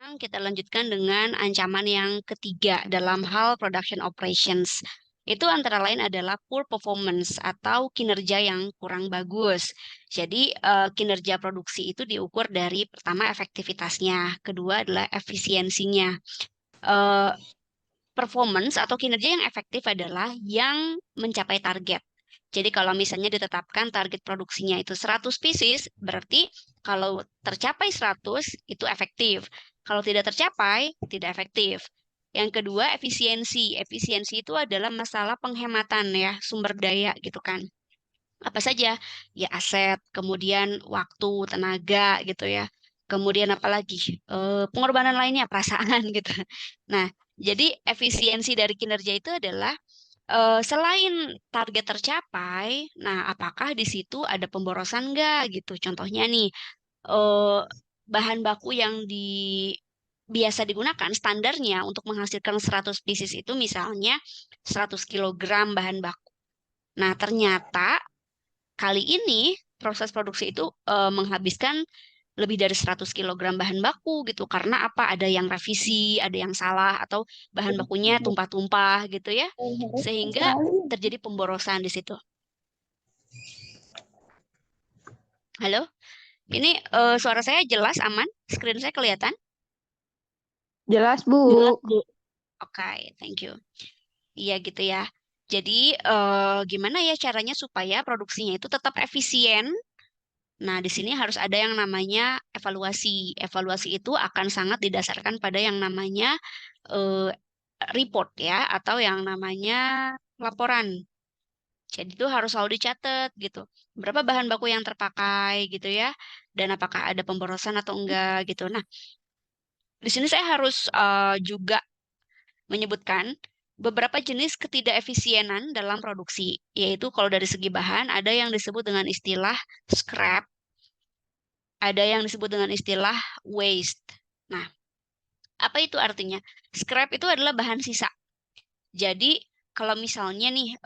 Sekarang kita lanjutkan dengan ancaman yang ketiga dalam hal production operations. Itu antara lain adalah poor performance atau kinerja yang kurang bagus. Jadi, kinerja produksi itu diukur dari pertama efektivitasnya, kedua adalah efisiensinya. Eh, Performance atau kinerja yang efektif adalah yang mencapai target. Jadi kalau misalnya ditetapkan target produksinya itu 100 pieces, berarti kalau tercapai 100 itu efektif. Kalau tidak tercapai, tidak efektif. Yang kedua, efisiensi. Efisiensi itu adalah masalah penghematan ya, sumber daya gitu kan. Apa saja? Ya aset, kemudian waktu, tenaga gitu ya. Kemudian apa lagi? Pengorbanan lainnya, perasaan gitu. Nah, jadi efisiensi dari kinerja itu adalah selain target tercapai, nah apakah di situ ada pemborosan nggak gitu? Contohnya nih, eh, bahan baku yang biasa digunakan standarnya untuk menghasilkan 100 pieces itu misalnya 100 kilogram bahan baku. Nah, ternyata kali ini proses produksi itu menghabiskan lebih dari 100 kilogram bahan baku gitu. Karena apa? Ada yang revisi, ada yang salah, atau bahan bakunya tumpah-tumpah gitu ya. Sehingga terjadi pemborosan di situ. Halo? Ini suara saya jelas, aman? Screen saya kelihatan? Jelas, Bu. Jelas, Bu. Oke, thank you. Iya gitu ya. Jadi gimana ya caranya supaya produksinya itu tetap efisien. Nah, di sini harus ada yang namanya evaluasi. Evaluasi itu akan sangat didasarkan pada yang namanya eh, report ya, atau yang namanya laporan. Jadi itu harus selalu dicatat gitu. Berapa bahan baku yang terpakai gitu ya, dan apakah ada pemborosan atau enggak gitu. Nah, di sini saya harus juga menyebutkan beberapa jenis ketidakefisienan dalam produksi, yaitu kalau dari segi bahan ada yang disebut dengan istilah scrap, ada yang disebut dengan istilah waste. Nah, apa itu artinya? Scrap itu adalah bahan sisa. Jadi, kalau misalnya nih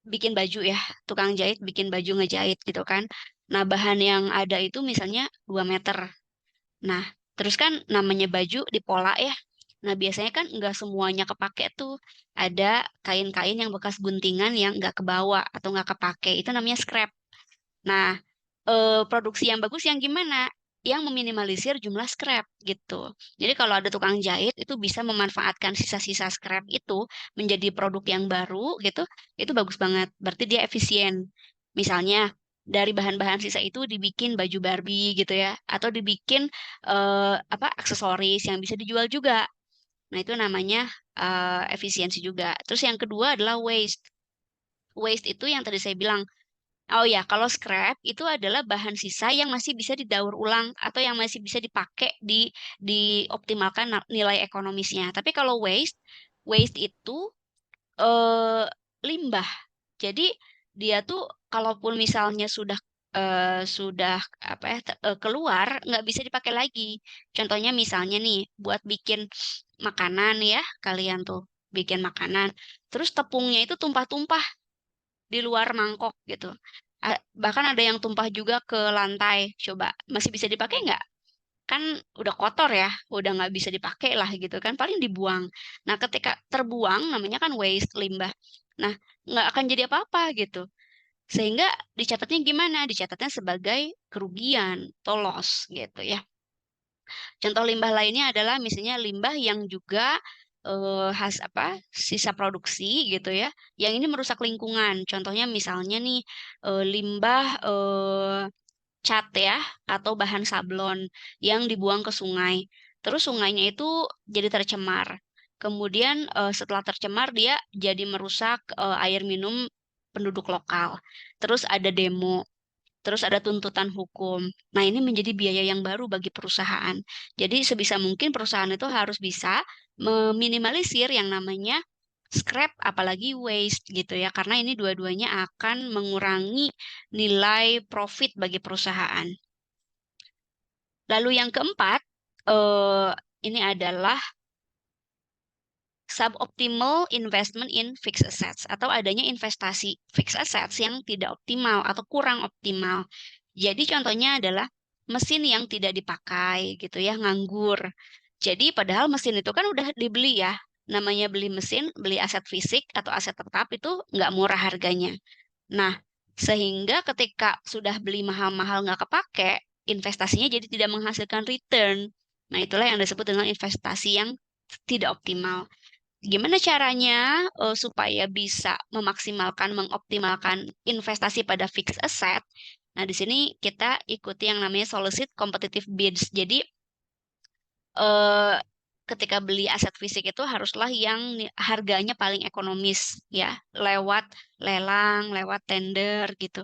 bikin baju ya, tukang jahit bikin baju ngejahit gitu kan. Nah, bahan yang ada itu misalnya 2 meter. Nah, terus kan namanya baju dipola ya. Nah, biasanya kan nggak semuanya kepake tuh. Ada kain-kain yang bekas guntingan yang nggak kebawa atau nggak kepake. Itu namanya scrap. Nah, produksi yang bagus yang gimana? Yang meminimalisir jumlah scrap gitu. Jadi kalau ada tukang jahit itu bisa memanfaatkan sisa-sisa scrap itu menjadi produk yang baru gitu. Itu bagus banget. Berarti dia efisien. Misalnya dari bahan-bahan sisa itu dibikin baju Barbie gitu ya, atau dibikin apa aksesoris yang bisa dijual juga. Nah, itu namanya efisiensi juga. Terus yang kedua adalah waste. Waste itu yang tadi saya bilang. Oh ya, kalau scrap itu adalah bahan sisa yang masih bisa didaur ulang atau yang masih bisa dipakai dioptimalkan nilai ekonomisnya. Tapi kalau waste, waste itu eh, limbah. Jadi dia tuh kalaupun misalnya sudah apa ya keluar nggak bisa dipakai lagi. Contohnya misalnya nih buat bikin makanan ya, kalian tuh bikin makanan, terus tepungnya itu tumpah-tumpah di luar mangkok gitu. Bahkan ada yang tumpah juga ke lantai. Coba masih bisa dipakai nggak? Kan udah kotor ya, udah nggak bisa dipakai lah gitu kan, paling dibuang. Nah, ketika terbuang namanya kan waste, limbah. Nah, nggak akan jadi apa-apa gitu. Sehingga dicatatnya gimana? Dicatatnya sebagai kerugian, atau loss gitu ya. Contoh limbah lainnya adalah misalnya limbah yang juga sisa produksi gitu ya, yang ini merusak lingkungan. Contohnya misalnya nih limbah cat ya atau bahan sablon yang dibuang ke sungai. Terus sungainya itu jadi tercemar. Kemudian setelah tercemar dia jadi merusak air minum penduduk lokal. Terus ada demo. Terus ada tuntutan hukum. Nah, ini menjadi biaya yang baru bagi perusahaan. Jadi sebisa mungkin perusahaan itu harus bisa meminimalisir yang namanya scrap, apalagi waste gitu ya. Karena ini dua-duanya akan mengurangi nilai profit bagi perusahaan. Lalu yang keempat, eh, ini adalah suboptimal investment in fixed assets atau adanya investasi fixed assets yang tidak optimal atau kurang optimal. Jadi contohnya adalah mesin yang tidak dipakai gitu ya, nganggur. Jadi padahal mesin itu kan udah dibeli ya. Namanya beli mesin, beli aset fisik atau aset tetap itu nggak murah harganya. Nah, sehingga ketika sudah beli mahal-mahal nggak kepake, investasinya jadi tidak menghasilkan return. Nah, itulah yang disebut dengan investasi yang tidak optimal. Gimana caranya supaya bisa memaksimalkan, mengoptimalkan investasi pada fixed asset? Nah, di sini kita ikuti yang namanya solicit competitive bids. Jadi, eh, ketika beli aset fisik itu haruslah yang harganya paling ekonomis ya, lewat lelang, lewat tender gitu.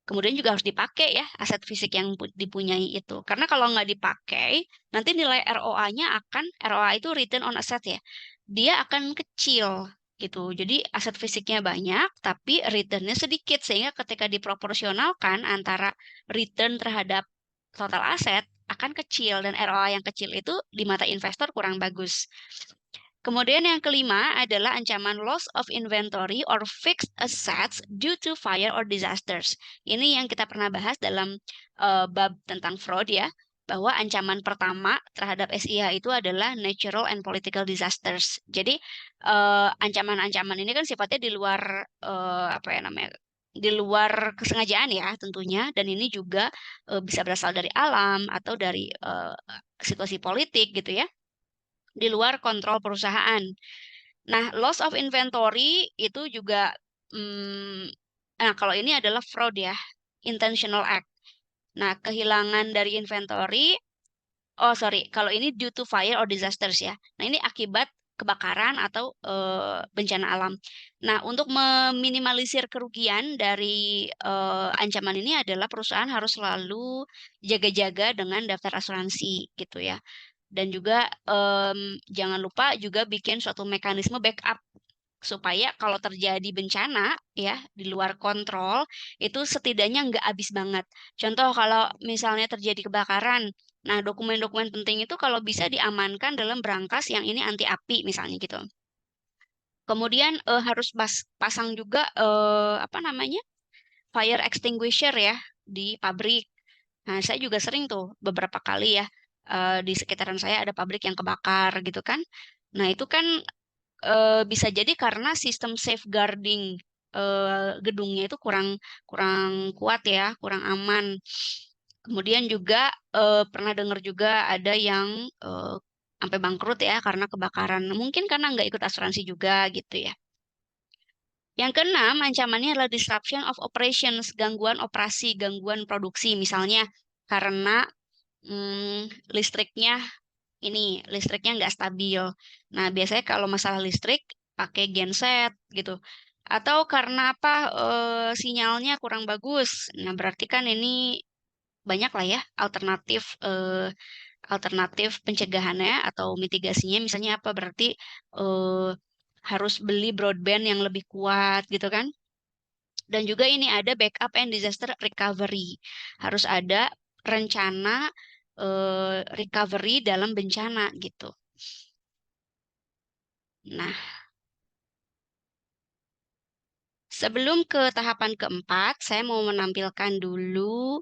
Kemudian juga harus dipakai ya aset fisik yang dipunyai itu. Karena kalau nggak dipakai, nanti nilai ROA-nya akan, ROA itu return on asset ya, dia akan kecil gitu. Jadi aset fisiknya banyak, tapi returnnya sedikit. Sehingga ketika diproporsionalkan antara return terhadap total aset, akan kecil. Dan ROA yang kecil itu di mata investor kurang bagus. Kemudian yang kelima adalah ancaman loss of inventory or fixed assets due to fire or disasters. Ini yang kita pernah bahas dalam bab tentang fraud ya, bahwa ancaman pertama terhadap SIH itu adalah natural and political disasters. Jadi ancaman-ancaman ini kan sifatnya di luar apa ya namanya? Di luar kesengajaan ya tentunya, dan ini juga bisa berasal dari alam atau dari situasi politik gitu ya, di luar kontrol perusahaan. Nah, loss of inventory itu juga, nah kalau ini adalah fraud ya, intentional act. Nah, kehilangan dari inventory, oh sorry, kalau ini due to fire or disasters ya. Nah, ini akibat kebakaran atau bencana alam. Nah, untuk meminimalisir kerugian dari ancaman ini adalah perusahaan harus selalu jaga-jaga dengan daftar asuransi gitu ya. Dan juga jangan lupa juga bikin suatu mekanisme backup supaya kalau terjadi bencana ya di luar kontrol itu setidaknya nggak habis banget. Contoh kalau misalnya terjadi kebakaran, nah dokumen-dokumen penting itu kalau bisa diamankan dalam berangkas yang ini anti api misalnya gitu. Kemudian harus pasang juga apa namanya, fire extinguisher ya di pabrik. Nah, saya juga sering tuh beberapa kali ya di sekitaran saya ada pabrik yang kebakar gitu kan. Nah, itu kan bisa jadi karena sistem safeguarding gedungnya itu kurang kurang kuat ya, kurang aman. Kemudian juga pernah dengar juga ada yang sampai bangkrut ya karena kebakaran. Mungkin karena nggak ikut asuransi juga gitu ya. Yang keenam, ancamannya adalah disruption of operations, gangguan operasi, gangguan produksi. Misalnya karena listriknya listriknya nggak stabil. Nah, biasanya kalau masalah listrik pakai genset gitu. Atau karena apa sinyalnya kurang bagus. Nah, berarti kan ini banyak lah ya alternatif pencegahannya atau mitigasinya. Misalnya apa? Berarti eh, harus beli broadband yang lebih kuat gitu kan. Dan juga ini ada backup and disaster recovery. Harus ada rencana recovery dalam bencana gitu. Nah, sebelum ke tahapan keempat, saya mau menampilkan dulu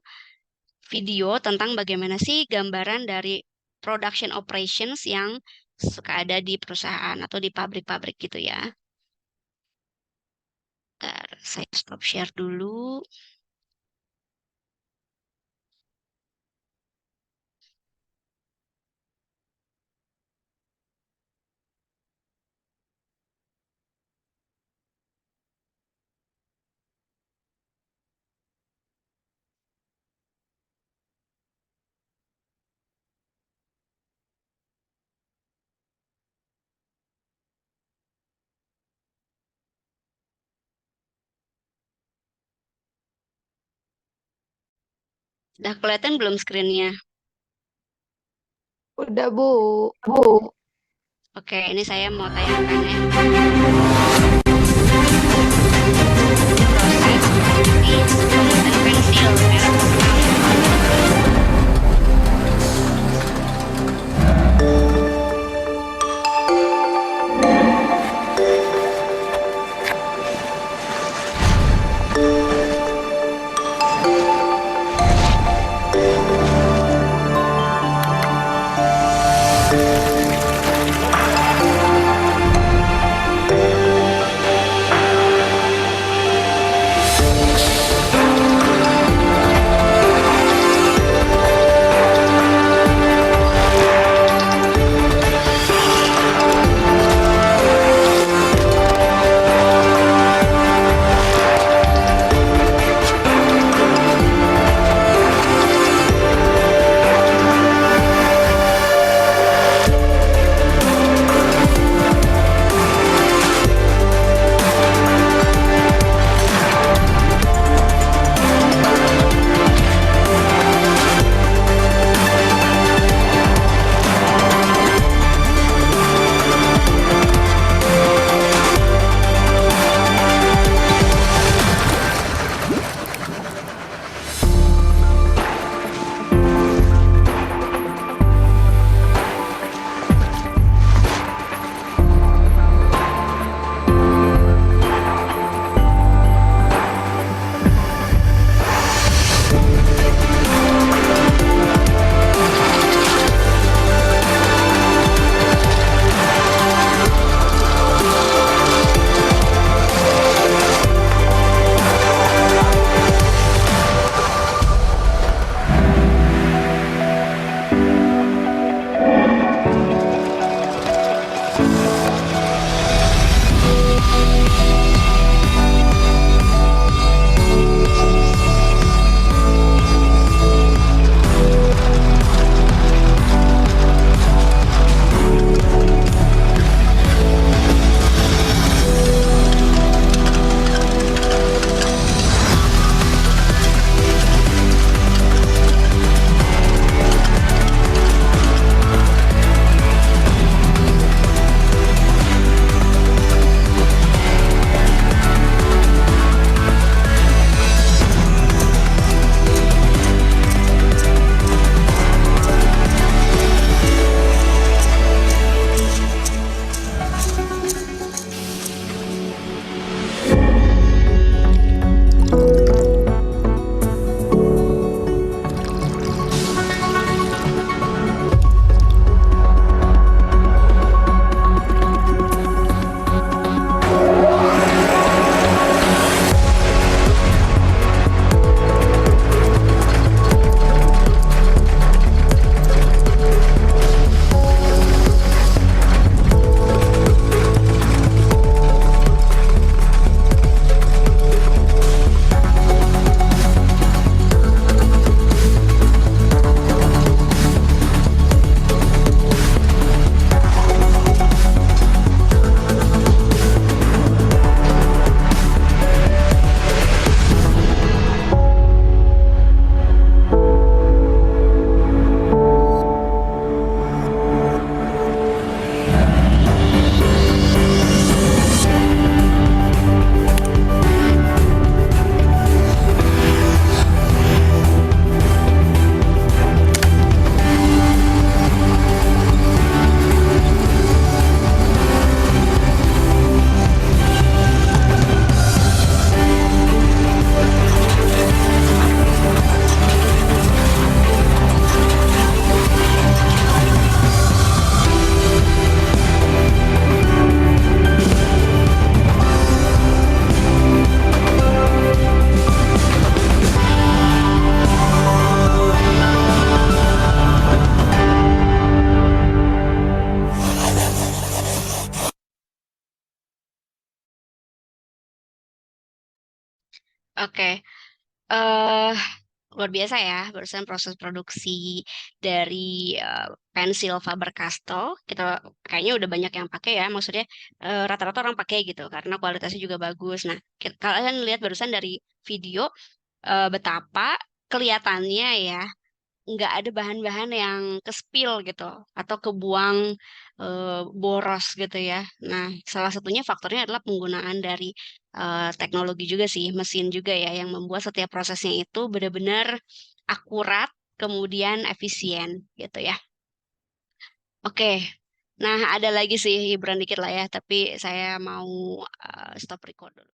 video tentang bagaimana sih gambaran dari production operations yang suka ada di perusahaan atau di pabrik-pabrik gitu ya. Bentar, saya stop share dulu. Udah kelihatan belum screen-nya? Udah, Bu. Oke, ini saya mau tayangkan ya. Proses pembuatan pensil merek lokal. Oke. eh Luar biasa ya, barusan proses produksi dari pensil Faber-Castell kita kayaknya udah banyak yang pakai ya, maksudnya rata-rata orang pakai gitu karena kualitasnya juga bagus. Nah, kalian lihat barusan dari video betapa kelihatannya ya nggak ada bahan-bahan yang ke-spill gitu atau kebuang boros gitu ya. Nah, salah satunya faktornya adalah penggunaan dari teknologi juga sih, mesin juga ya yang membuat setiap prosesnya itu benar-benar akurat kemudian efisien gitu ya. Oke. Nah, ada lagi sih hiburan dikit lah ya, tapi saya mau stop record dulu.